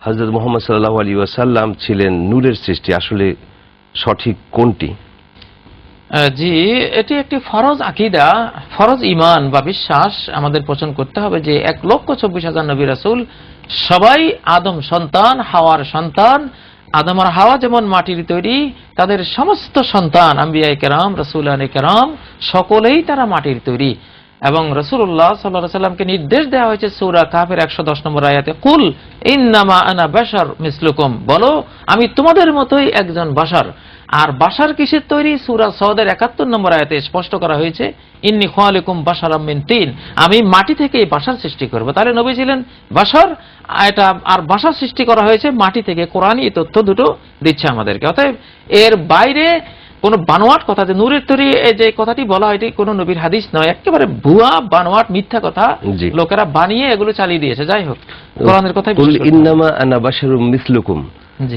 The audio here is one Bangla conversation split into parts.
হযরত মুহাম্মদ সাল্লাল্লাহু আলাইহি ওয়াসাল্লাম ছিলেন নূরের সৃষ্টি, আসলে সঠিক কোনটি? জি, এটি একটি ফরজ আকীদা, ফরজ ঈমান বা বিশ্বাস আমাদের পোষণ করতে হবে যে 1,24,000 নবী রাসূল সবাই আদম সন্তান, হাওয়ার সন্তান। আদম আর হাওয়া যেমন মাটির তৈরি, তাদের সমস্ত সন্তান আম্বিয়ায়ে কেরাম, রাসূলানে কেরাম সকলেই তারা মাটির তৈরি। এবং রাসূলুল্লাহ সাল্লাল্লাহু আলাইহি ওয়াসাল্লামকে নির্দেশ দেওয়া হয়েছে সূরা কাফের 110 নম্বর আয়াতে, কুল ইন্নামা আনা বাশার মিসলুকুম, বলো আমি তোমাদের মতোই একজন বাশার। আর বাশার কিসের তৈরি? সূরা সওদের 71 নম্বর আয়াতে স্পষ্ট করা হয়েছে, ইন্নী খালিকুম বাশারাম মিন তিন, আমি মাটি থেকে এই বাশার সৃষ্টি করব। তাহলে নবী ছিলেন বাশার, এটা আর বাশার সৃষ্টি করা হয়েছে মাটি থেকে। কোরআনই এই তথ্য দুটো দিচ্ছে আমাদেরকে। অতএব এর বাইরে কোন বানোয়াট কথা, যে নূরের তৈরি যে কথাটি বলা হয়, এটি কোন নবীর হাদিস নয়, একেবারে ভুয়া বানোয়াট মিথ্যা কথা লোকেরা বানিয়ে এগুলো চালিয়ে দিয়েছে। যাই হোক, কোরআনের কথাই কুল ইন্নামা আনা বাশারুম মিসলুকুম,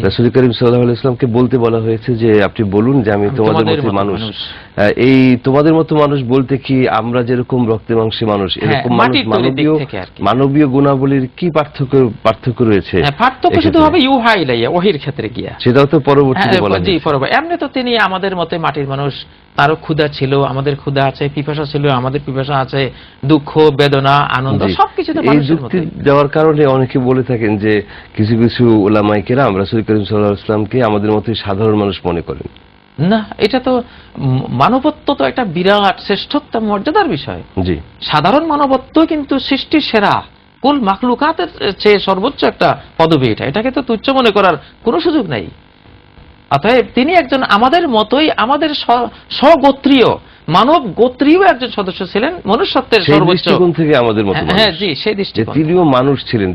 রাসূল করিম সাল্লাল্লাহু আলাইহি ওয়াসাল্লামকে বলতে বলা হয়েছে যে আপনি বলুন যে আমি তোমাদের মতো মানুষ। এই তোমাদের মতো মানুষ বলতে কি আমরা যেরকম রক্তে মাংসে মানুষ, এরকম মানবীয় গুণাবলীর কি পার্থক্য রয়েছে? পার্থক্য শুধু হবে ইউহা ইলাইয়া, ওহীর ক্ষেত্রে গিয়া, সেটাও তো পরবর্তীতে বলা হয়েছে। জি, পরবর্তী। এমনি তো তিনি আমাদের মতে মাটির মানুষ, তারও ক্ষুধা ছিল, আমাদের ক্ষুধা আছে, পিপাসা ছিল, আমাদের পিপাসা আছে, দুঃখ বেদনা আনন্দ সবকিছু তো মানুষের মতো। এই যুক্তি দেওয়ার কারণে অনেকে বলে থাকেন যে কিছু কিছু উলামায়ে কেরাম রাসূল করিম সাল্লাল্লাহু আলাইহি ওয়াসাল্লামকে আমাদের মতোই সাধারণ মানুষ মনে করেন। না, এটা তো মানবত্ব তো একটা বিরাট শ্রেষ্ঠত্ব মর্যাদার বিষয়। জি, সাধারণ মানবত্ব কিন্তু সৃষ্টির সেরা, কুল মাখলুকাতের চেয়ে সর্বোচ্চ একটা পদবী এটা, এটাকে তো তুচ্ছ মনে করার কোনো সুযোগ নাই। অতএব তিনি একজন আমাদের মতোই, আমাদের স্বগোত্রীয়, মানব গোত্রীয় একজন সদস্য ছিলেন, মনুষ্যত্বের সর্বোচ্চ দৃষ্টিকোণ থেকে আমাদের মতো। হ্যাঁ জি, সেই দৃষ্টিকোণ। তিনিও মানুষ ছিলেন,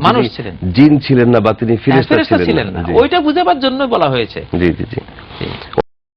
জিন ছিলেন না, বা তিনি ফেরেশতা ছিলেন না, ওইটা বুঝাবার জন্য বলা হয়েছে। জি জি জি।